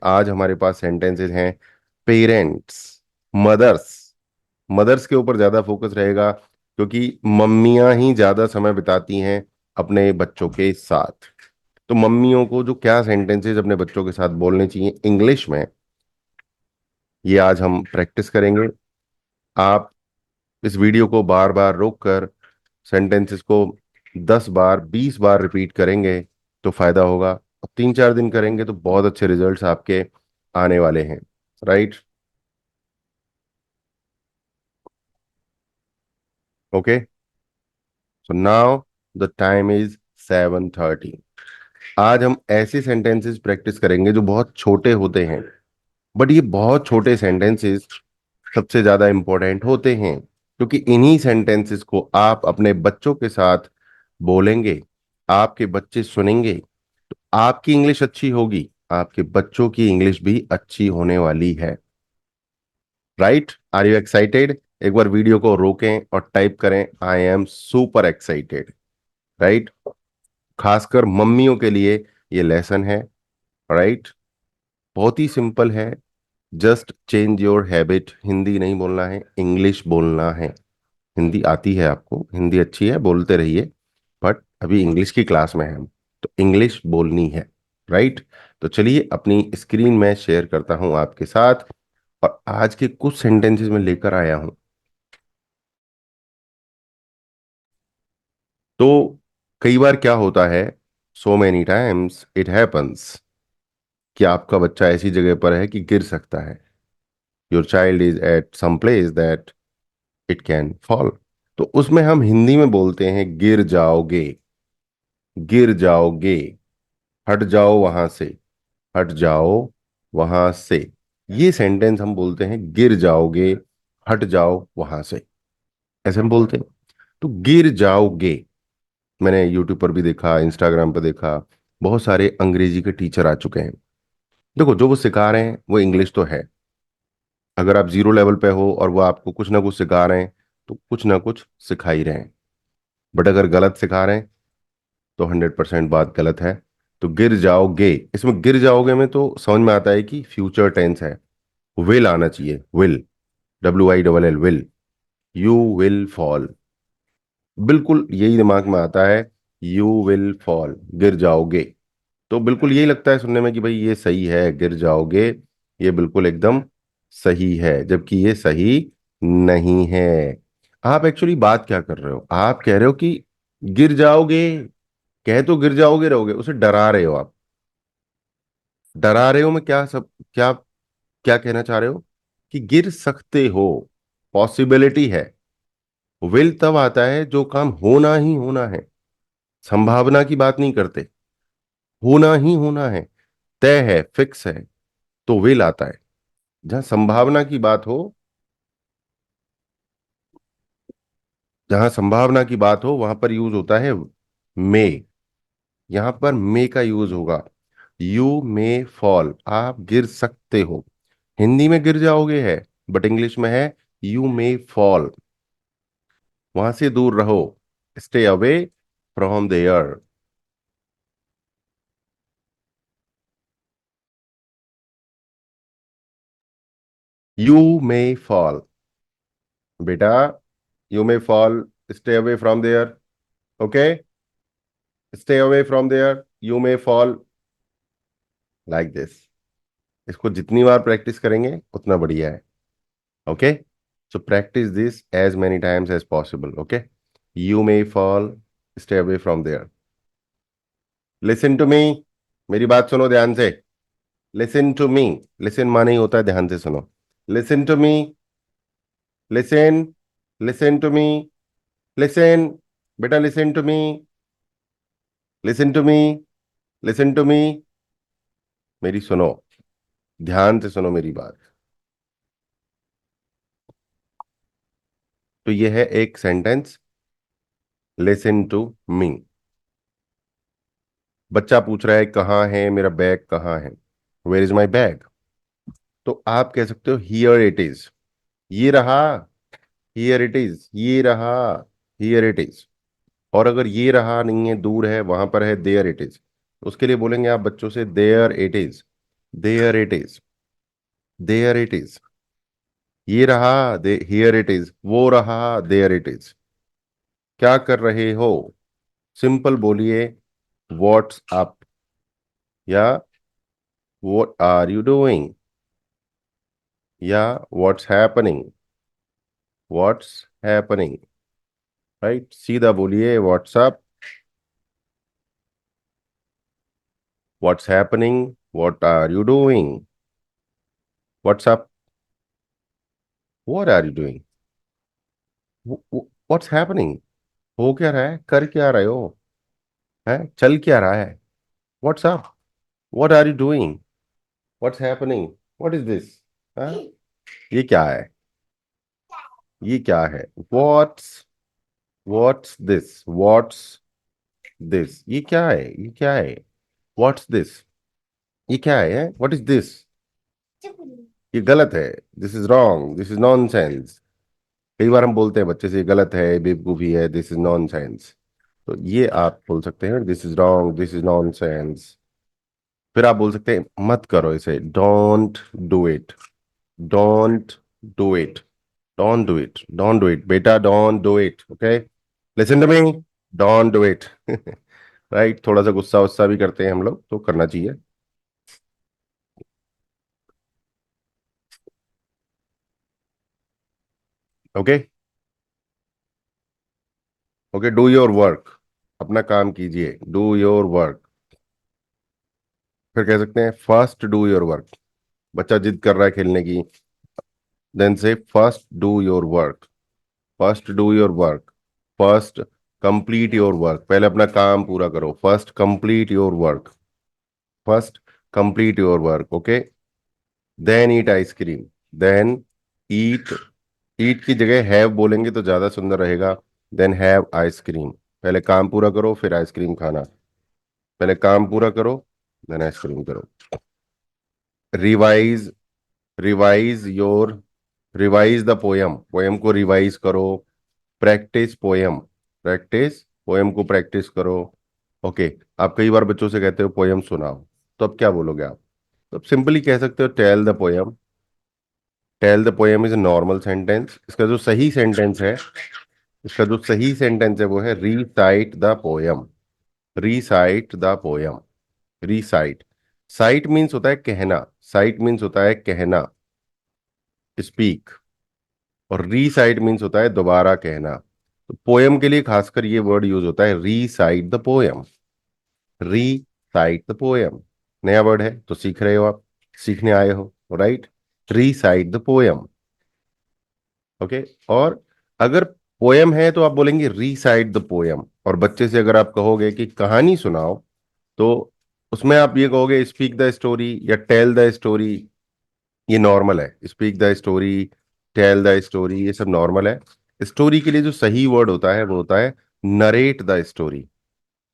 आज हमारे पास सेंटेंसेस हैं पेरेंट्स, मदर्स। मदर्स के ऊपर ज्यादा फोकस रहेगा क्योंकि मम्मियां ही ज्यादा समय बिताती हैं अपने बच्चों के साथ। तो मम्मियों को जो क्या सेंटेंसेस अपने बच्चों के साथ बोलने चाहिए इंग्लिश में, ये आज हम प्रैक्टिस करेंगे। आप इस वीडियो को बार बार रोक कर सेंटेंसेस को 10 बार 20 बार रिपीट करेंगे तो फायदा होगा। और 3-4 दिन करेंगे तो बहुत अच्छे रिजल्ट्स आपके आने वाले हैं। Right? Okay, so now the time is 7:30। आज हम ऐसे सेंटेंसेस प्रैक्टिस करेंगे जो बहुत छोटे होते हैं, बट ये बहुत छोटे सेंटेंसेस सबसे ज्यादा इंपॉर्टेंट होते हैं क्योंकि इन्हीं सेंटेंसेस को आप अपने बच्चों के साथ बोलेंगे, आपके बच्चे सुनेंगे तो आपकी इंग्लिश अच्छी होगी, आपके बच्चों की इंग्लिश भी अच्छी होने वाली है। राइट? Are you excited? एक बार वीडियो को रोकें और टाइप करें I am super excited. Right? खासकर मम्मियों के लिए ये लेसन है। राइट? बहुत ही सिंपल है। Just change your habit. Hindi नहीं बोलना है, इंग्लिश बोलना है। हिंदी आती है आपको, हिंदी अच्छी है, बोलते रहिए। बट अभी इंग्लिश की क्लास में है हम, तो इंग्लिश बोलनी है। राइट? तो चलिए अपनी स्क्रीन में शेयर करता हूं आपके साथ और आज के कुछ सेंटेंसेस में लेकर आया हूं। तो कई बार क्या होता है, so many times it happens, कि आपका बच्चा ऐसी जगह पर है कि गिर सकता है। Your child is at some place that it can fall. तो उसमें हम हिंदी में बोलते हैं गिर जाओगे, गिर जाओगे, हट जाओ वहां से, हट जाओ वहां से। ये सेंटेंस हम बोलते हैं गिर जाओगे, हट जाओ वहां से। ऐसे हम बोलते हैं। तो गिर जाओगे, मैंने यूट्यूब पर भी देखा, इंस्टाग्राम पर देखा, बहुत सारे अंग्रेजी के टीचर आ चुके हैं। देखो, जो वो सिखा रहे हैं वो इंग्लिश तो है। अगर आप जीरो लेवल पे हो और वो आपको कुछ ना कुछ सिखा रहे हैं तो कुछ ना कुछ सिखा ही रहे हैं। बट अगर गलत सिखा रहे हैं तो 100% बात गलत है। तो गिर जाओगे, इसमें गिर जाओगे में तो समझ में आता है कि फ्यूचर टेंस है। विल आना चाहिए, will, WILL, will. You will fall, बिल्कुल यही दिमाग में आता है। यू विल फॉल, गिर जाओगे। तो बिल्कुल यही लगता है सुनने में कि भाई ये सही है, गिर जाओगे, ये बिल्कुल एकदम सही है, जबकि ये सही नहीं है। आप एक्चुअली बात क्या कर रहे हो, आप कह रहे हो कि गिर जाओगे। कह तो गिर जाओगे रहोगे, उसे डरा रहे हो आप। डरा रहे हो में क्या सब, क्या क्या कहना चाह रहे हो कि गिर सकते हो, पॉसिबिलिटी है। विल तब आता है जो काम होना ही होना है, संभावना की बात नहीं करते। होना ही होना है, तय है, फिक्स है, तो विल आता है। जहां संभावना की बात हो, जहां संभावना की बात हो वहां पर यूज होता है मे। यहां पर मे का यूज होगा। यू मे फॉल, आप गिर सकते हो। हिंदी में गिर जाओगे है, बट इंग्लिश में है यू मे फॉल। वहां से दूर रहो, stay away from there. You may fall, बेटा, you may fall, stay away from there. Okay, stay away from there, you may fall, like this. इसको जितनी बार प्रैक्टिस करेंगे उतना बढ़िया है। Okay, so practice this as many times as possible. Okay, you may fall, stay away from there. Listen to me, मेरी बात सुनो ध्यान से। लिसन टू मी, लिसन माने ही होता है ध्यान से सुनो। Listen to me, listen, listen to me, listen, बेटा listen to me, listen to me, listen to me, मेरी सुनो, ध्यान से सुनो मेरी बात। तो ये है एक सेंटेंस, लिसन टू मी। बच्चा पूछ रहा है कहाँ है मेरा बैग, कहाँ है, वेयर इज माई बैग। तो आप कह सकते हो हियर इट इज, ये रहा, हियर इट इज, ये रहा, हियर इट इज। और अगर ये रहा नहीं है, दूर है, वहां पर है, देयर इट इज, उसके लिए बोलेंगे आप बच्चों से there it is. There it is, there it is. ये रहा, दे हियर इट इज। वो रहा, देयर इट इज। क्या कर रहे हो? सिंपल बोलिए, व्हाट्स अप, या व्हाट आर यू डूइंग, या what's happening, what's happening. Right, सीधा बोलिए, what's up, what's happening, what are you doing, what's up, what are you doing, what's happening. हो क्या रहा है, कर क्या रहे हो, है चल क्या रहा है। What's up, what are you doing, what's happening, what is this. ये क्या है, ये क्या है। व्हाट्स दिस, व्हाट्स दिस, ये क्या है, ये क्या है। व्हाट्स दिस, ये क्या है, व्हाट इज दिस। ये गलत है, this is wrong, this is nonsense. कई बार हम बोलते हैं बच्चे से ये गलत है, बेवकूफी है, दिस इज नॉनसेंस। तो ये आप बोल सकते हैं, this is wrong, this is nonsense. फिर आप बोल सकते हैं मत करो इसे, don't do it, don't do it, don't do it, don't do it बेटा, don't do it, okay, listen to me, don't do it. Right, थोड़ा सा गुस्सा वुस्सा भी करते हैं हम लोग, तो करना चाहिए। Okay, okay, do your work, अपना काम कीजिए, डू योर वर्क। फिर कह सकते हैं फर्स्ट डू योर वर्क, बच्चा जिद कर रहा है खेलने की, देन से first do your work, first do your work, first complete your work, पहले अपना काम पूरा करो, first complete your work, first complete your work, okay. Then eat ice cream, then eat, eat की जगह हैव बोलेंगे तो ज्यादा सुंदर रहेगा। देन हैव आइसक्रीम, पहले काम पूरा करो फिर आइसक्रीम खाना, पहले काम पूरा करो देन आइसक्रीम करो। Revise, revise your, revise the poem, poem को रिवाइज करो। प्रैक्टिस पोयम, प्रैक्टिस पोयम को प्रैक्टिस करो। ओके, आप कई बार बच्चों से कहते हो पोयम सुनाओ, तो अब क्या बोलोगे आप? तो अब सिंपली कह सकते हो tell the poem. Tell the poem is a normal sentence, इसका जो सही सेंटेंस है, इसका जो सही सेंटेंस है वो है recite the poem, recite the poem, recite. Cite means होता है कहना, साइट मीन्स होता है कहना, स्पीक। और रीसाइट मीन्स होता है दोबारा कहना। तो पोयम के लिए खासकर ये वर्ड यूज होता है, recite the poem, recite the poem. नया वर्ड है तो सीख रहे हो आप, सीखने आए हो, right. Recite the poem, okay. और अगर पोयम है तो आप बोलेंगे रीसाइट द पोयम। और बच्चे से अगर आप कहोगे कि कहानी सुनाओ, तो उसमें आप ये कहोगे स्पीक द स्टोरी या टेल द स्टोरी। ये नॉर्मल है, speak the story, tell the story, ये सब नॉर्मल है। स्टोरी के लिए जो सही वर्ड होता है वो होता है narrate the story,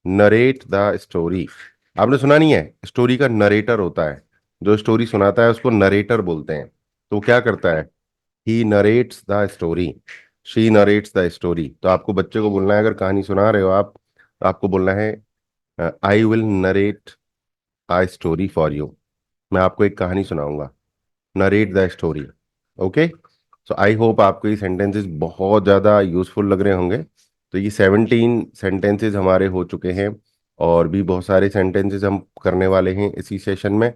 narrate the story. आपने सुना नहीं है, स्टोरी का नरेटर होता है, जो स्टोरी सुनाता है उसको नरेटर बोलते हैं। तो वो क्या करता है, he narrates the story, she narrates the story. तो आपको बच्चे को बोलना है, अगर कहानी सुना रहे हो आप, तो आपको बोलना है I will narrate a story for you, मैं आपको एक कहानी सुनाऊंगा, narrate the story, okay. So I hope आपको ये सेंटेंसेस बहुत ज़्यादा यूजफुल लग रहे होंगे। तो ये 17 सेंटेंसेस हमारे हो चुके हैं, और भी बहुत सारे सेंटेंसेस हम करने वाले हैं इसी सेशन में।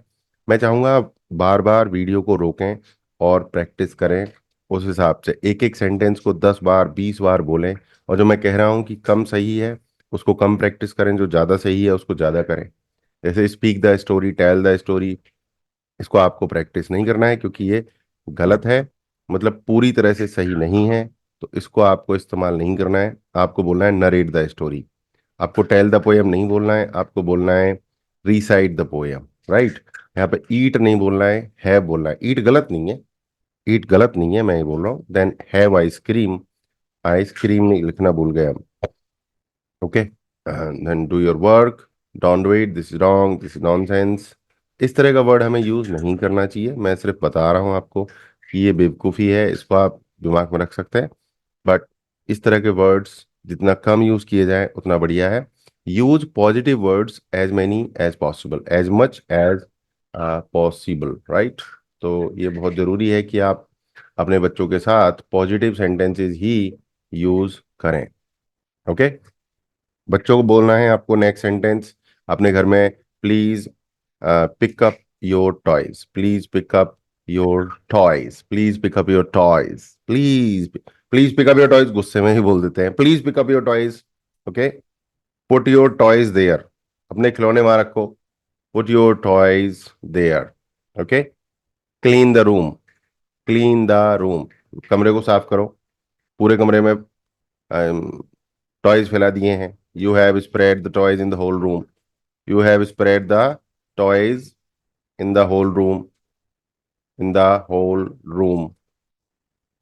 मैं चाहूँगा आप बार बार वीडियो को रोकें और प्रैक्टिस करें, उस हिसाब से एक एक सेंटेंस को 10 बार 20 बार बोलें। और जो मैं कह रहा हूँ कि कम सही है उसको कम प्रैक्टिस करें, जो ज़्यादा सही है उसको ज़्यादा करें। जैसे speak the story, tell the story, इसको आपको प्रैक्टिस नहीं करना है क्योंकि ये गलत है, मतलब पूरी तरह से सही नहीं है। तो इसको आपको इस्तेमाल नहीं करना है, आपको बोलना है नरेट द स्टोरी। आपको टेल द पोयम नहीं बोलना है, आपको बोलना है रीसाइट द पोयम, राइट। यहाँ पे ईट नहीं बोलना है बोलना है। ईट गलत नहीं है, ईट गलत नहीं है, मैं ये बोल रहा हूँ। देन हैव आइसक्रीम, आइसक्रीम नहीं लिखना भूल गए हम, okay. Then do your work, don't do it, this is wrong, this is nonsense. इस तरह का वर्ड हमें यूज नहीं करना चाहिए। मैं सिर्फ बता रहा हूँ आपको कि ये बेवकूफ़ी है, इसको आप दिमाग में रख सकते हैं। बट इस तरह के वर्ड्स जितना कम यूज किए जाए उतना बढ़िया है। Use positive words as many as possible, as much as possible, right. तो ये बहुत जरूरी है कि आप अपने बच्चों के साथ पॉजिटिव सेंटेंसेस ही यूज करें। ओके। बच्चों को बोलना है आपको नेक्स्ट सेंटेंस अपने घर में, please pick up your toys, please pick up your toys, please pick up your toys, please, please pick up your toys, गुस्से में ही बोल देते हैं, please pick up your toys. Okay. Put your toys there, अपने खिलौने वहां रखो, put your toys there. Okay. Clean the room, clean the room, कमरे को साफ करो, पूरे कमरे में टॉयज फैला दिए हैं, you have spread the toys in the whole room, you have spread the toys in the whole room, in the whole room,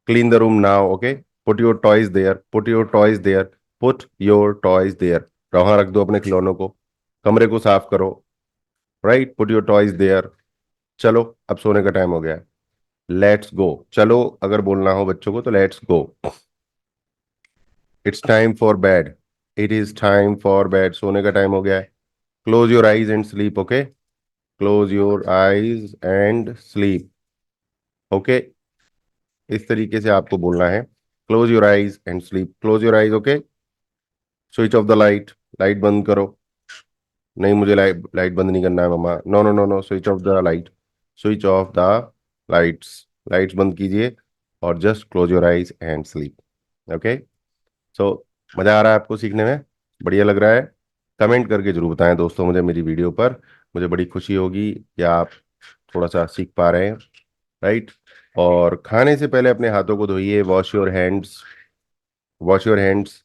clean the room now. Okay. Put your toys there, put your toys there, put your toys there, वहां रख दो अपने खिलौनों को, कमरे को साफ करो, right, put your toys there. चलो अब सोने का टाइम हो गया है, लेट्स गो। चलो अगर बोलना हो बच्चों को तो let's go. It's time for bed, it is time for bed, सोने का टाइम हो गया है। Close your eyes and sleep. Okay. Close your eyes and sleep. Okay. इस तरीके से आपको बोलना है, close your eyes and sleep, close your eyes. Okay. Switch off the light, light बंद करो। नहीं मुझे लाइट लाइट बंद नहीं करना है मम्मा, no no no no, switch off the light, switch off the lights, lights बंद कीजिए और just close your eyes and sleep. Okay. So मजा आ रहा है आपको सीखने में, बढ़िया लग रहा है? कमेंट करके जरूर बताएं दोस्तों मुझे मेरी वीडियो पर, मुझे बड़ी खुशी होगी कि आप थोड़ा सा सीख पा रहे हैं, राइट। और खाने से पहले अपने हाथों को धोइए, wash your hands, wash your hands.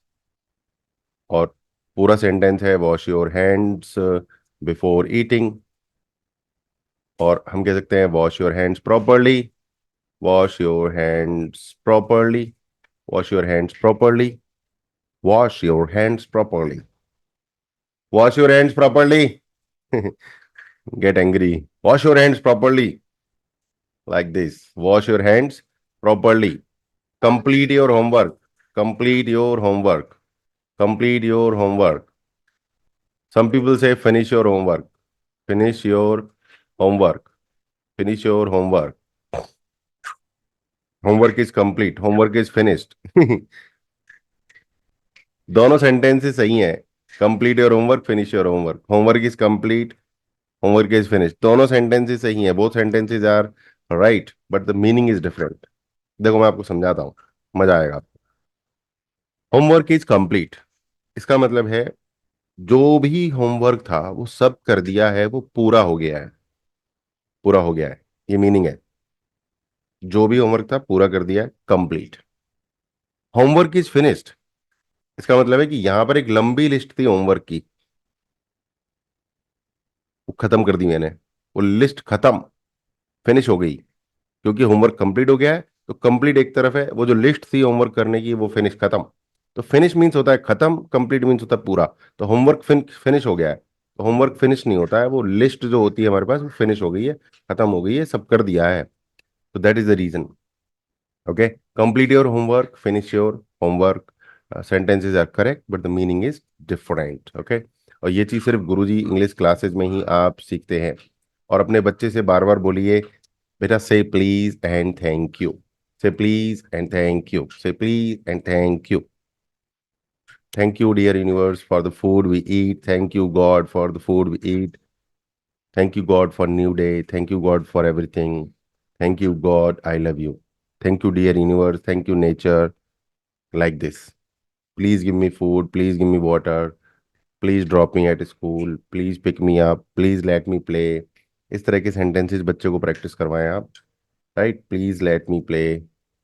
और पूरा सेंटेंस है wash your hands before eating. और हम कह सकते हैं wash your hands properly, wash your hands properly, wash your hands properly, wash your hands properly, wash your hands properly. Get angry, wash your hands properly, like this, wash your hands properly, complete your homework, complete your homework, complete your homework. Some people say finish your homework, finish your homework, finish your homework. Homework is complete, homework is finished. दोनों sentences सही हैं, complete your homework, finish your homework, homework is complete, homework is finish, दोनों sentences सही हैं, both sentences are right but the meaning is different. देखो मैं आपको समझाता हूँ, मजा आएगा आपको। होमवर्क इज कंप्लीट, इसका मतलब है जो भी होमवर्क था वो सब कर दिया है, वो पूरा हो गया है, पूरा हो गया है, ये मीनिंग है। जो भी होमवर्क था पूरा कर दिया है, कंप्लीट। होमवर्क इज फिनिश्ड, इसका मतलब है कि यहां पर एक लंबी लिस्ट थी होमवर्क की, वो खत्म कर दी मैंने, वो लिस्ट खत्म, फिनिश हो गई, क्योंकि होमवर्क कंप्लीट हो गया है। तो कंप्लीट एक तरफ है, वो जो लिस्ट थी होमवर्क करने की वो फिनिश खत्म। तो फिनिश मीन्स होता है खत्म, कंप्लीट मीन्स होता है पूरा। तो होमवर्क फिनिश हो गया है, तो होमवर्क फिनिश नहीं होता है, वो लिस्ट जो होती है हमारे पास वो फिनिश हो गई है, खत्म हो गई है, सब कर दिया है। तो that is the reason. Okay. Complete your homework, finish your homework, sentences are correct but the meaning is different. Okay। और ये चीज सिर्फ गुरुजी इंग्लिश क्लासेस में ही आप सीखते हैं। और अपने बच्चे से बार बार बोलिए, बेटा say please and thank you, say please and thank you, say please and thank you. Thank you dear universe for the food we eat, thank you God for the food we eat, thank you God for new day, thank you God for everything, thank you God, I love you, thank you dear universe, thank you nature, like this. Please give me food, please give me water, please drop me at school, please pick me up, please let me play। इस तरह के sentences बच्चों को practice करवाएं आप, right. Please let me play,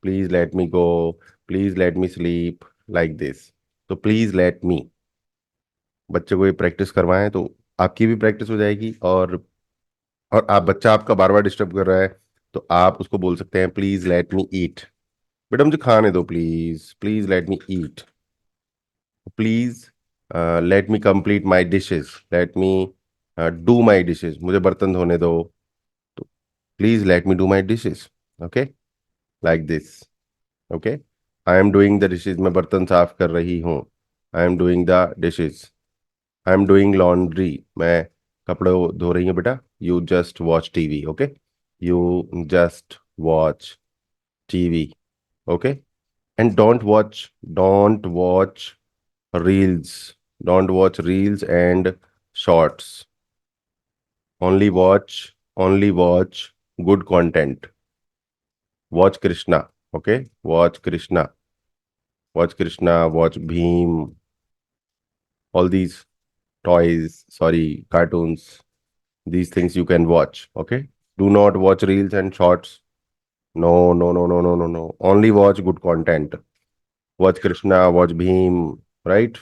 please let me go, please let me sleep, like this. तो please let me, बच्चों को ये प्रैक्टिस करवाएं तो आपकी भी प्रैक्टिस हो जाएगी। और आप बच्चा आपका बार बार डिस्टर्ब कर रहा है तो आप उसको बोल सकते हैं प्लीज लेट मी ईट, बेटा मुझे खाने दो please, please let me eat, please let me complete my dishes, let me do my dishes, मुझे बर्तन धोने दो, तो please let me do my dishes. Okay, like this. Okay. I am doing the dishes, मैं बर्तन साफ कर रही हूँ, I am doing the dishes. I am doing laundry, मैं कपड़े धो रही हूँ बेटा, you just watch TV, okay? You just watch TV, okay? And don't watch reels. Don't watch reels and shorts. Only watch good content. Watch Krishna, okay? Watch Krishna, watch Bheem, all these toys, sorry, cartoons, these things you can watch, okay? Do not watch reels and shorts. No, no, no, no, no, no, no. Only watch good content. Watch Krishna, watch Bheem, right?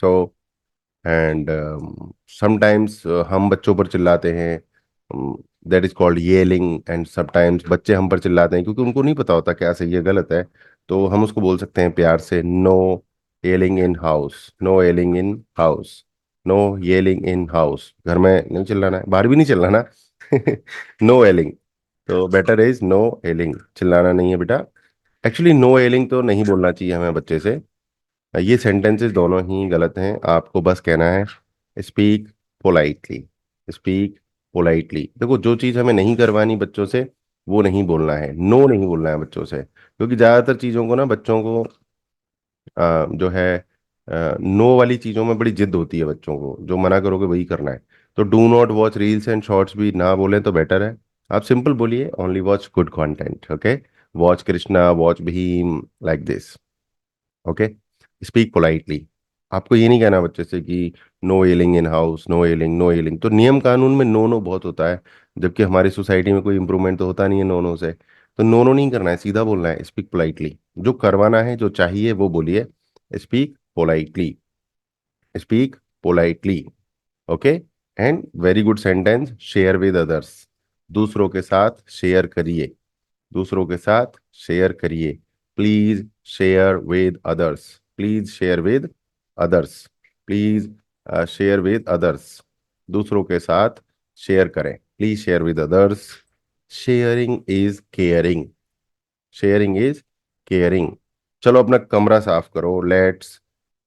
So, and sometimes हम बच्चों पर चिल्लाते हैं, that is called yelling, and sometimes बच्चे हम पर चिल्लाते हैं क्योंकि उनको नहीं पता होता क्या सही है गलत है। तो हम उसको बोल सकते हैं प्यार से, no yelling in house, no yelling in house, no yelling in house. घर में नहीं चिल्लाना है, बाहर भी नहीं चिल्लाना। No yelling. तो बेटर इज नो येलिंग, चिल्लाना नहीं है बेटा। एक्चुअली नो येलिंग तो नहीं बोलना चाहिए हमें बच्चे से। ये सेंटेंसेस दोनों ही गलत हैं, आपको बस कहना है स्पीक पोलाइटली। Speak politely. देखो, जो चीज़ हमें नहीं करवानी बच्चों से वो नहीं बोलना है, नो नहीं बोलना है बच्चों से, क्योंकि ज़्यादातर चीज़ों को ना बच्चों को जो है नो वाली चीज़ों में बड़ी जिद होती है बच्चों को, जो मना करोगे वही करना है। तो do not watch reels and shorts भी ना बोलें तो बेटर है। आप सिंपल बोलिए only watch good content, okay? Watch Krishna, watch Bheem, like this, okay? Speak politely. आपको ये नहीं कहना बच्चे से कि no yelling in house, no yelling, no yelling. तो नियम कानून में नो नो बहुत होता है, जबकि हमारी सोसाइटी में कोई इंप्रूवमेंट तो होता नहीं है नो नो से। तो नो नो नहीं करना है, सीधा बोलना है, स्पीक पोलाइटली। जो करवाना है, जो चाहिए वो बोलिए। Speak politely, speak politely, okay? And very good sentence, share with others. दूसरों के साथ शेयर करिए, दूसरों के साथ शेयर करिए। Please share with others, please share with others, please share with others. दूसरों के साथ शेयर करें, please share with others. Sharing is caring, sharing is caring. चलो अपना कमरा साफ करो, let's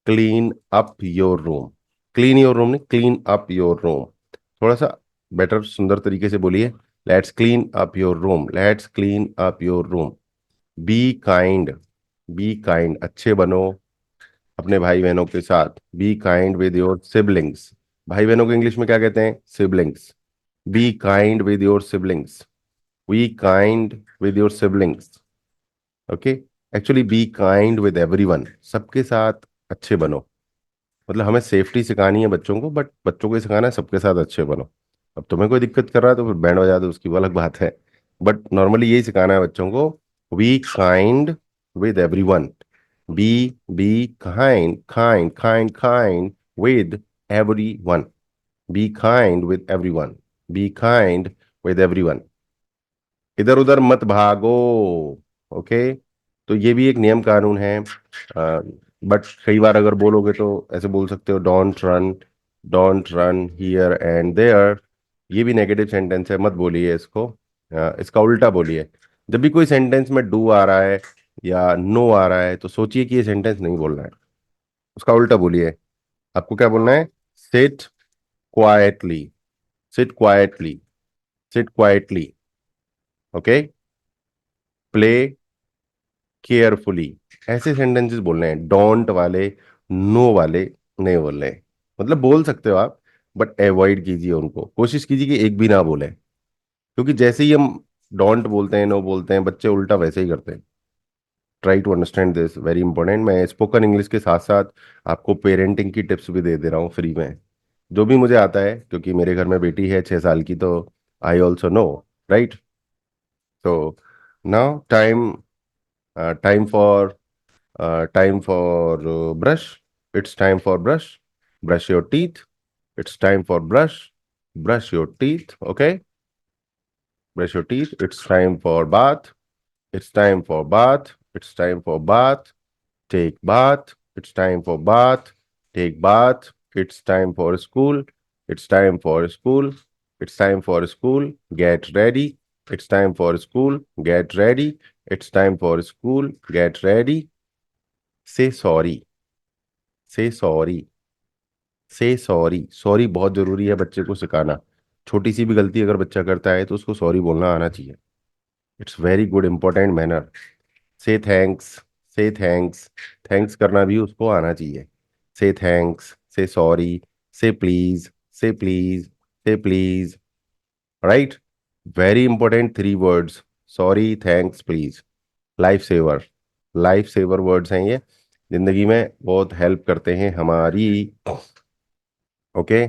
clean up your room. Clean your room नहीं, क्लीन अप योर रूम। थोड़ा सा बेटर, सुंदर तरीके से बोलिए, let's clean up your room, let's clean up your room. Be kind, be kind, अच्छे बनो अपने भाई बहनों के साथ। B kind with your siblings. भाई बहनों को इंग्लिश में क्या कहते हैं? Siblings. B kind with your siblings, B kind with your siblings, okay? Actually B kind with everyone, सबके साथ अच्छे बनो। मतलब हमें सेफ्टी सिखानी है बच्चों को, बट बच्चों को ये सिखाना है सबके साथ अच्छे बनो। अब तुम्हें कोई दिक्कत कर रहा है तो फिर बैंड बजा दो, उसकी वो अलग बात है। बट नॉर्मली यही सिखाना है बच्चों को, be kind with everyone. Be be kind kind kind kind with everyone. Be kind with everyone, be kind with everyone. इधर उधर मत भागो, ओके? तो ये भी एक नियम कानून है। बट कई बार अगर बोलोगे तो ऐसे बोल सकते हो, don't run, don't run here and there. ये भी नेगेटिव सेंटेंस है, मत बोलिए इसको। इसका उल्टा बोलिए। जब भी कोई सेंटेंस में डू आ रहा है या नो आ रहा है तो सोचिए कि ये सेंटेंस नहीं बोलना है, उसका उल्टा बोलिए। आपको क्या बोलना है? Sit quietly, sit quietly, sit quietly, okay? Play carefully. ऐसे सेंटेंसेस बोलने हैं, डोंट वाले, नो वाले नहीं बोलने हैं। मतलब बोल सकते हो आप, बट अवॉइड कीजिए उनको, कोशिश कीजिए कि एक भी ना बोले, क्योंकि जैसे ही हम डोंट बोलते हैं, नो बोलते हैं, बच्चे उल्टा वैसे ही करते हैं। Try to understand this, very important. मैं स्पोकन इंग्लिश के साथ साथ आपको पेरेंटिंग की टिप्स भी दे रहा हूँ फ्री में, जो भी मुझे आता है, क्योंकि मेरे घर में बेटी है 6 साल की, तो आई ऑल्सो नो, राइट? तो now time for time for brush. It's time for brush. Brush your teeth. It's time for brush. Brush your teeth. Okay. Brush your teeth. It's time for bath. It's time for bath. It's time for bath. Take bath. It's time for bath. Take bath. It's time for school. It's time for school. It's time for school. Get ready. It's time for school. Get ready. It's time for school. Get ready. Say sorry. Say sorry। से sorry, sorry बहुत जरूरी है बच्चे को सिखाना। छोटी सी भी गलती अगर बच्चा करता है तो उसको सॉरी बोलना आना चाहिए। It's very good important manner. से थैंक्स, से थैंक्स, थैंक्स करना भी उसको आना चाहिए। से थैंक्स, से सॉरी, से please, say please, say please, right. Very important 3 words, sorry thanks please. Life saver, life saver words हैं ये, जिंदगी में बहुत हेल्प करते हैं हमारी। ओके,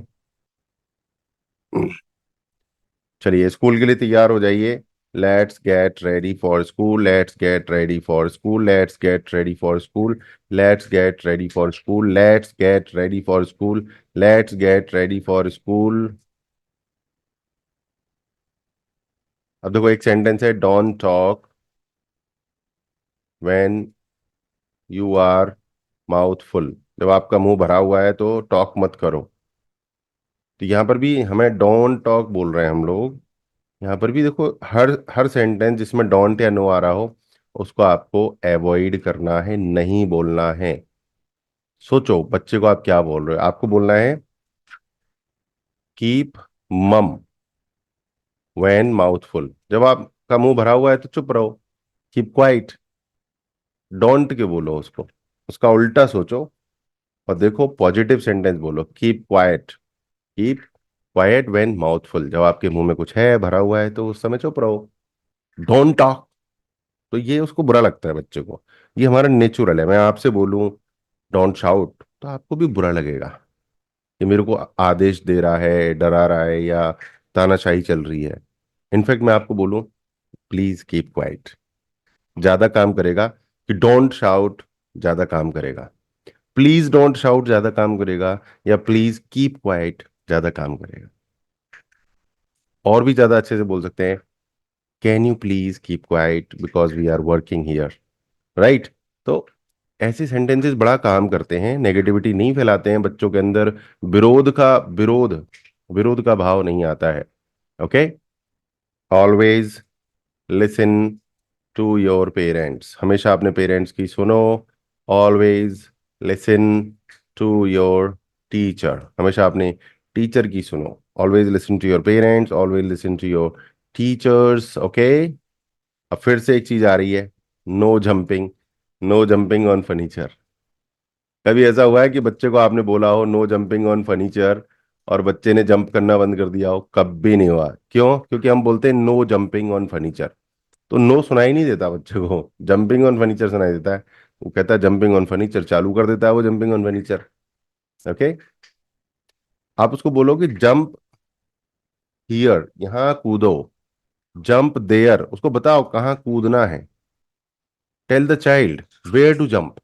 चलिए स्कूल के लिए तैयार हो जाइए। Let's get ready for school, let's get ready for school, let's get ready for school, let's get ready for school, let's get ready for school, let's get ready for school. अब देखो एक sentence है, don't talk when you are mouth full. जब आपका मुंह भरा हुआ है तो टॉक मत करो। तो यहाँ पर भी हमें डोंट टॉक बोल रहे हैं हम लोग। यहाँ पर भी देखो, हर हर सेंटेंस जिसमें डोंट या नो आ रहा हो उसको आपको अवॉइड करना है, नहीं बोलना है। सोचो बच्चे को आप क्या बोल रहे हो, आपको बोलना है कीप मम व्हेन माउथ फुल। जब आपका मुंह भरा हुआ है तो चुप रहो, कीप क्वाइट। डोंट के बोलो उसको, उसका उल्टा सोचो और देखो पॉजिटिव सेंटेंस बोलो, keep quiet. Keep quiet when mouth full, जब आपके मुंह में कुछ है भरा हुआ है तो उस समय चुप रहो। डोंट टॉक, तो ये उसको बुरा लगता है बच्चे को। ये हमारा नेचुरल है। मैं आपसे बोलूं डोंट शाउट तो आपको भी बुरा लगेगा कि मेरे को आदेश दे रहा है, डरा रहा है या तानाशाही चल रही है। इनफैक्ट मैं आपको बोलूं प्लीज कीप क्वाइट, ज्यादा काम करेगा कि डोंट शाउट ज्यादा काम करेगा। प्लीज डोंट शाउट ज्यादा काम करेगा या प्लीज कीप क्वाइट ज्यादा काम करेगा। और भी ज्यादा अच्छे से बोल सकते हैं, can you please keep quiet because we are working here, right. तो ऐसे सेंटेंसेस बड़ा काम करते हैं, नेगेटिविटी नहीं फैलाते हैं बच्चों के अंदर, विरोध विरोध का भाव नहीं आता है। Okay, always listen to your parents, हमेशा अपने पेरेंट्स की सुनो। Always listen to your teacher, हमेशा अपने टीचर की सुनो। Always listen to your parents, always listen to your teachers. Okay, अब फिर से एक चीज आ रही है, no jumping, no jumping on furniture. कभी ऐसा हुआ है कि बच्चे को आपने बोला हो नो जंपिंग ऑन फर्नीचर और बच्चे ने जंप करना बंद कर दिया हो? कभी नहीं हुआ। क्यों? क्योंकि हम बोलते हैं नो जंपिंग ऑन फर्नीचर, तो नो सुनाई नहीं देता बच्चे को, जंपिंग ऑन फर्नीचर सुनाई देता है। वो कहता है जंपिंग ऑन फर्नीचर, चालू कर देता है वो जंपिंग ऑन फर्नीचर। ओके, आप उसको बोलो कि जंप हियर, यहाँ कूदो। जंप देयर, उसको बताओ कहाँ कूदना है। Tell the child where to jump.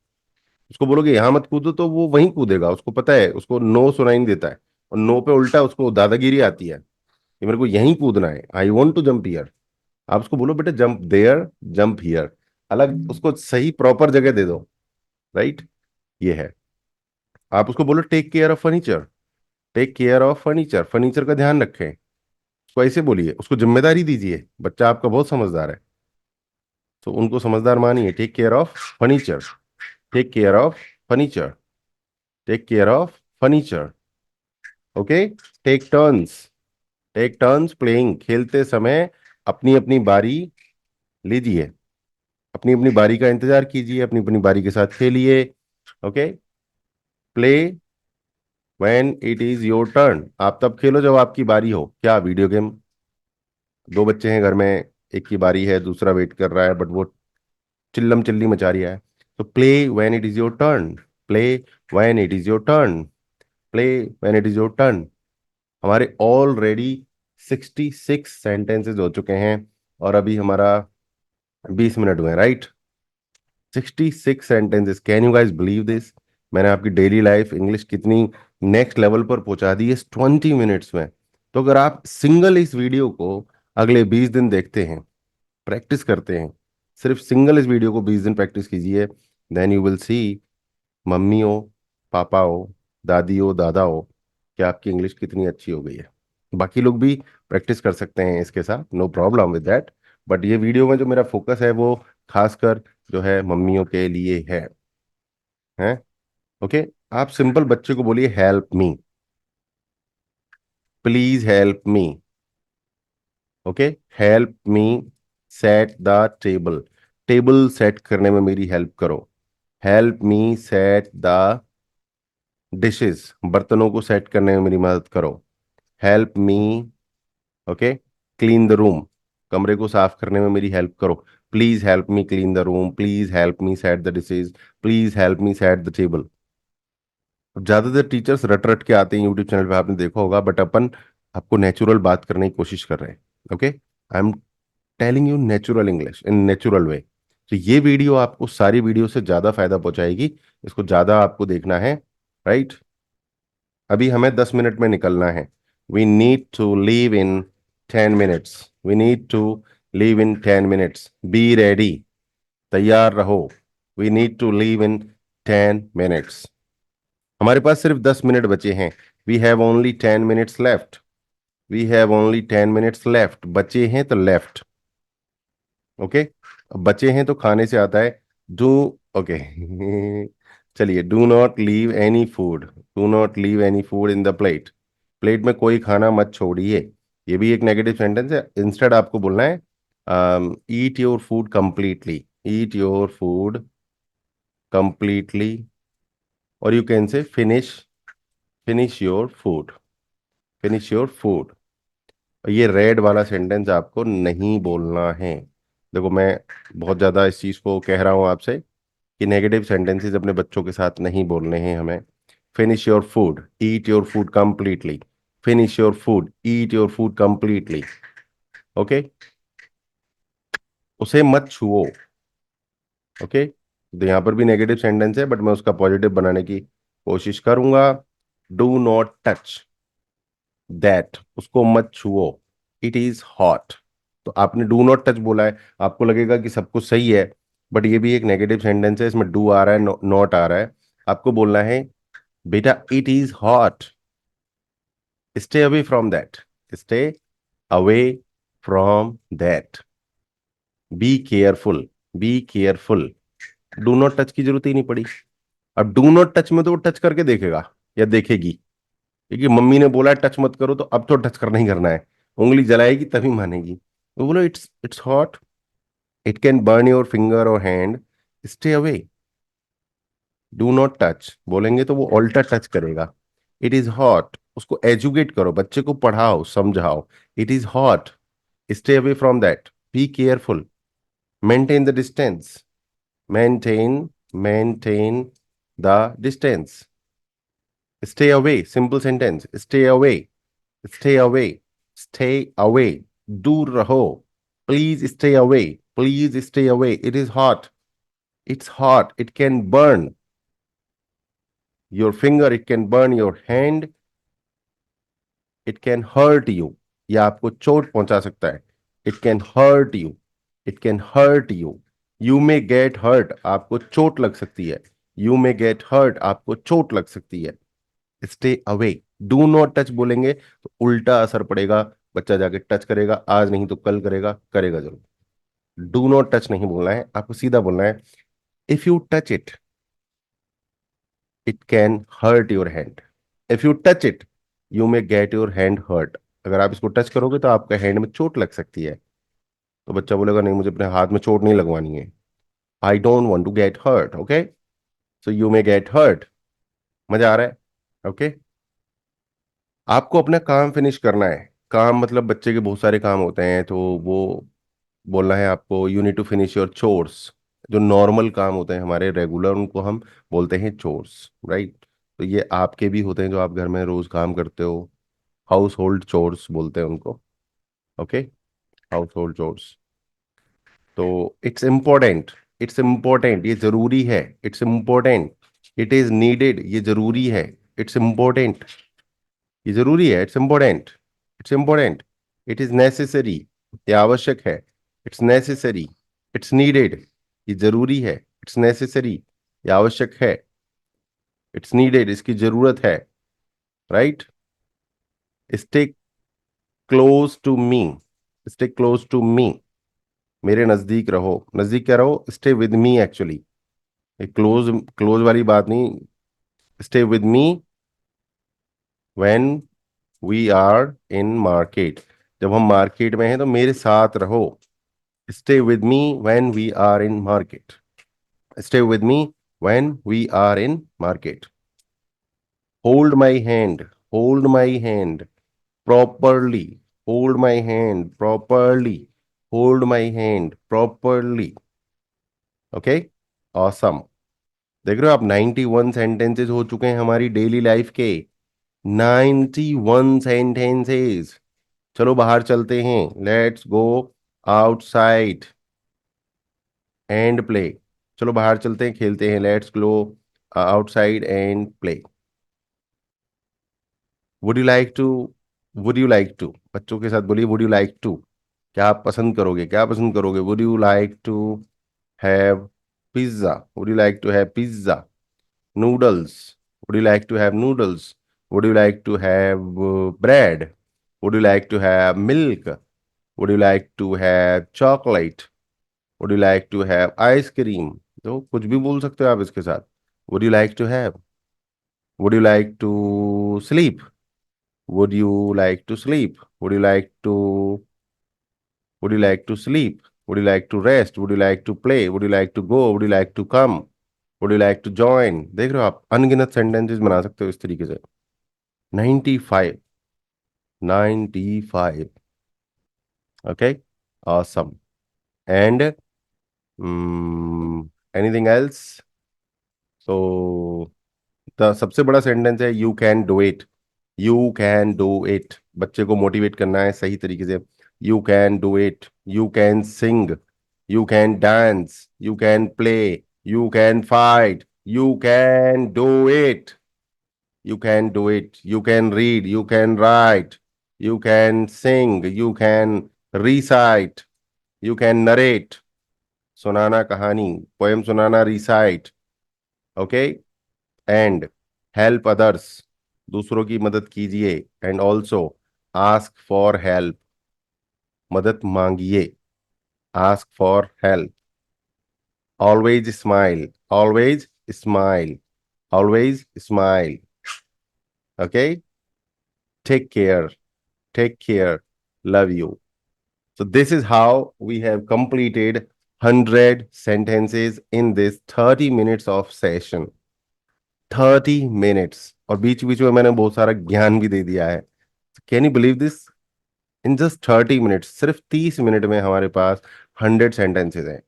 उसको बोलोगे यहाँ मत कूदो तो वो वहीं कूदेगा, उसको पता है, उसको नो सुनाई नहीं देता है। और नो पे उल्टा उसको दादागिरी आती है कि मेरे को यहीं कूदना है, I want to jump here. आप उसको बोलो बेटा जंप देयर, जंप हियर, अलग उसको सही प्रॉपर जगह दे दो, राइट। ये है। आप उसको बोलो take care of furniture, take care of furniture, furniture का ध्यान रखें। उसको ऐसे बोलिए, उसको जिम्मेदारी दीजिए। बच्चा आपका बहुत समझदार है, तो उनको समझदार मानिए। Take care of furniture, take care of furniture, take care of furniture. Okay, take turns, take turns playing, खेलते समय अपनी अपनी बारी लीजिए, अपनी अपनी बारी का इंतजार कीजिए, अपनी अपनी बारी के साथ खेलिए। Okay, play when it is your turn, आप तब खेलो जब आपकी बारी हो। क्या वीडियो गेम? दो बच्चे हैं घर में, एक की बारी है, दूसरा वेट कर रहा है बट वो चिल्लम चिल्ली मचा रहा है। तो play when it is your turn, play when it is your turn, play when it is your turn. हमारे ऑलरेडी 66 सेंटेंसेस हो चुके हैं और अभी हमारा 20 मिनट हुए, right. 66 sentences, can you guys believe this? मैंने आपकी डेली लाइफ इंग्लिश कितनी नेक्स्ट लेवल पर पहुंचा दी है इस 20 मिनट्स में। तो अगर आप सिंगल इस वीडियो को अगले 20 दिन देखते हैं, प्रैक्टिस करते हैं, सिर्फ सिंगल इस वीडियो को 20 दिन प्रैक्टिस कीजिए, देन यू विल सी, मम्मी हो, पापा हो, दादी हो, दादा हो, कि आपकी इंग्लिश कितनी अच्छी हो गई है। बाकी लोग भी प्रैक्टिस कर सकते हैं इसके साथ, no problem with that. But ये वीडियो में जो मेरा फोकस है वो खासकर जो है मम्मियों के लिए है। ओके, आप सिंपल बच्चे को बोलिए help me, please help me. Okay, help me set the table. Table set करने में मेरी हेल्प करो. Help me set the dishes. बर्तनों को सेट करने में मेरी मदद करो. Help me, okay, clean the room. कमरे को साफ करने में मेरी हेल्प करो. Please help me clean the room. Please help me set the dishes. Please help me set the table. अब ज्यादातर टीचर्स रट रट के आते हैं यूट्यूब चैनल पे, आपने देखा होगा, बट अपन आपको नेचुरल बात करने की कोशिश कर रहे हैं. Okay, I am telling you natural English in natural way. तो ये वीडियो आपको सारी वीडियो से ज्यादा फायदा पहुंचाएगी. इसको ज्यादा आपको देखना है. राइट, अभी हमें 10 मिनट में निकलना है. We need to leave in 10 minutes. We need to leave in 10 minutes. Be ready. तैयार रहो. We need to leave in 10 minutes. हमारे पास सिर्फ 10 मिनट बचे हैं. We have only 10 minutes left. We have only 10 minutes left. बचे हैं तो लेफ्ट. ओके, अब बचे हैं तो खाने से आता है. Do, okay. चलिए, do not leave any food. Do not leave any food in the plate. Plate में कोई खाना मत छोड़िए. ये भी एक नेगेटिव सेंटेंस है. इंस्टेड आपको बोलना है eat your food completely. Eat your food completely. और you can say finish. Finish your food. Finish your food. ये रेड वाला सेंटेंस आपको नहीं बोलना है. देखो, मैं बहुत ज़्यादा इस चीज़ को कह रहा हूँ आपसे कि नेगेटिव सेंटेंसेस अपने बच्चों के साथ नहीं बोलने हैं हमें. Finish your food, eat your food completely. Finish your food, eat your food completely. Okay, उसे मत छुओ. ओके, तो यहाँ पर भी नेगेटिव सेंटेंस है, बट मैं उसका पॉजिटिव बनाने की कोशिश करूंगा. Do not touch that. उसको मत छुओ. It is hot. तो आपने डू नॉट टच बोला है, आपको लगेगा कि सब कुछ सही है, बट ये भी एक नेगेटिव सेंटेंस है. इसमें डू आ रहा है, नॉट आ रहा है. आपको बोलना है बेटा it is hot. Stay away from that. Stay away from that. Be careful. Be careful. Do not touch की जरूरत ही नहीं पड़ी. अब डू नॉट टच में तो वो टच करके देखेगा या देखेगी, क्योंकि मम्मी ने बोला है टच मत करो, तो अब तो टच करना ही करना है. उंगली जलाएगी तभी मानेगी. तो बोलो it's it's hot. It can burn your finger और hand. Stay away. Do not touch बोलेंगे तो वो ऑल्टर टच करेगा. It is hot. उसको एजुकेट करो, बच्चे को पढ़ाओ, समझाओ. It is hot. Stay away from that. Be careful. Maintain the distance. Maintain. Maintain the distance. Stay away. Simple sentence. Stay away. Stay away. Stay away. दूर रहो. Please stay away. Please stay away. It is hot. It's hot. It can burn your finger. It can burn your hand. It can hurt you. या आपको चोट पहुंचा सकता है. It can hurt you. It can hurt you. You may get hurt. आपको चोट लग सकती है. You may get hurt. आपको चोट लग सकती है. Stay away. Do not touch बोलेंगे तो उल्टा असर पड़ेगा. बच्चा जाके टच करेगा, आज नहीं तो कल करेगा, करेगा जरूर. डू नॉट टच नहीं बोलना है, आपको सीधा बोलना है if you touch it, it can hurt your hand. If you touch it, you may get your hand hurt. अगर आप इसको टच करोगे तो आपके हैंड में चोट लग सकती है. तो बच्चा बोलेगा नहीं, मुझे अपने हाथ में चोट नहीं लगवानी है. I don't want to get hurt. Okay, so you may get hurt. मजा आ रहा है? ओके, आपको अपना काम फिनिश करना है. काम मतलब बच्चे के बहुत सारे काम होते हैं, तो वो बोलना है आपको you need to finish your chores. जो नॉर्मल काम होते हैं हमारे रेगुलर, उनको हम बोलते हैं चोर्स. राइट, तो ये आपके भी होते हैं जो आप घर में रोज काम करते हो. हाउस होल्ड चोर्स बोलते हैं उनको. Okay, house hold chores. तो इट्स इम्पोर्टेंट. इट्स इम्पोर्टेंट, ये जरूरी है. It's important. It is needed, ये जरूरी है. इट्स इम्पोर्टेंट, ये जरूरी है. It's important. It's important. It is necessary, ये आवश्यक है. It's necessary. इट्स नीडेड, ये जरूरी है. इट्स नेसेसरी, ये आवश्यक है. इट्स नीडेड, इसकी जरूरत है. Right. Stay close to me. Stay close to me. मेरे नजदीक रहो. नजदीक क्या रहो? Stay with me actually. Close close वाली बात नहीं. Stay with me when we are in market. जब हम मार्केट में हैं तो मेरे साथ रहो। Stay with me when we are in market. Stay with me when we are in market. Hold my hand. Hold my hand properly. Hold my hand properly. Hold my hand properly. Okay? Awesome. देख रहे हो आप, 91 sentences हो चुके हैं हमारी daily life के। 91 sentences. चलो बाहर चलते हैं। Let's go outside and play. चलो बाहर चलते हैं, खेलते हैं। Let's go outside and play. Would you like to? Would you like to? बच्चों के साथ बोलिए, वुड यू लाइक टू? क्या आप पसंद करोगे? क्या पसंद करोगे? Would you like to have pizza? Would you like to have pizza? Noodles? Would you like to have noodles? Would you like to have bread? Would you like to have milk? Would you like to have chocolate? Would you like to have ice cream? तो कुछ भी बोल सकते हो आप इसके साथ। Would you like to have? Would you like to sleep? Would you like to sleep? Would you like to Would you like to sleep? Would you like to rest? Would you like to play? Would you like to go? Would you like to come? Would you like to join? देख रहे हो आप, अनगिनत sentences बना सकते हो इस तरीके से। 95। 95। Okay. awesome. And anything else? So सबसे बड़ा सेंटेंस है you can do it. You can do it. बच्चे को मोटिवेट करना है सही तरीके से। You can do it. You can sing. You can dance. You can play. You can fight. You can do it. You can do it. You can read. You can write. You can sing. You can recite. You can narrate. सुनाना कहानी, poem सुनाना, recite. Okay. And help others. दूसरों की मदद कीजिए। And also ask for help. मदद मांगिए। Ask for help. Always smile. Always smile. Always smile. Okay. Take care. Take care. Love you. So this is how we have completed 100 sentences in this 30 minutes of session. 30 minutes, और बीच बीच में मैंने बहुत सारा ज्ञान भी दे दिया है। Can you believe this? In just 30 minutes, सिर्फ 30 मिनट में हमारे पास 100 सेंटेंसेज हैं।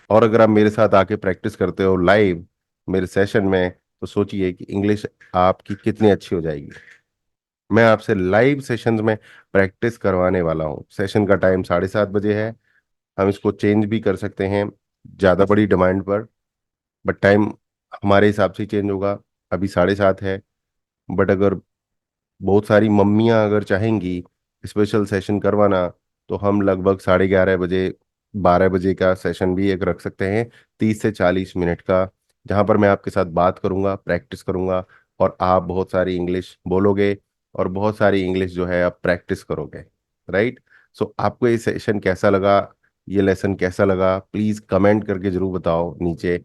और अगर आप मेरे साथ आके प्रैक्टिस करते हो लाइव मेरे सेशन में, तो सोचिए कि इंग्लिश आपकी कितनी अच्छी हो जाएगी। मैं आपसे लाइव सेशंस में प्रैक्टिस करवाने वाला हूँ। सेशन का टाइम 7:30 बजे है। हम इसको चेंज भी कर सकते हैं ज़्यादा बड़ी डिमांड पर, बट टाइम हमारे हिसाब से चेंज होगा। अभी 7:30 है, बट अगर बहुत सारी मम्मियां अगर चाहेंगी स्पेशल सेशन करवाना, तो हम लगभग 11:30 बजे, 12 बजे का सेशन भी एक रख सकते हैं, 30 से 40 मिनट का, जहां पर मैं आपके साथ बात करूंगा, प्रैक्टिस करूंगा, और आप बहुत सारी इंग्लिश बोलोगे और बहुत सारी इंग्लिश जो है आप प्रैक्टिस करोगे। राइट? सो आपको ये सेशन कैसा लगा, ये लेसन कैसा लगा, प्लीज़ कमेंट करके जरूर बताओ नीचे।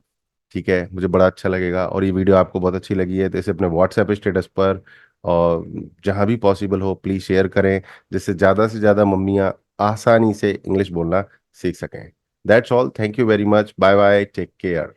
ठीक है, मुझे बड़ा अच्छा लगेगा। और ये वीडियो आपको बहुत अच्छी लगी है तो इसे अपने व्हाट्सएप स्टेटस पर और जहाँ भी पॉसिबल हो प्लीज़ शेयर करें, जिससे ज़्यादा से ज़्यादा मम्मियाँ आसानी से इंग्लिश बोलना सीख सकें। That's all. Thank you very much. Bye bye. Take care.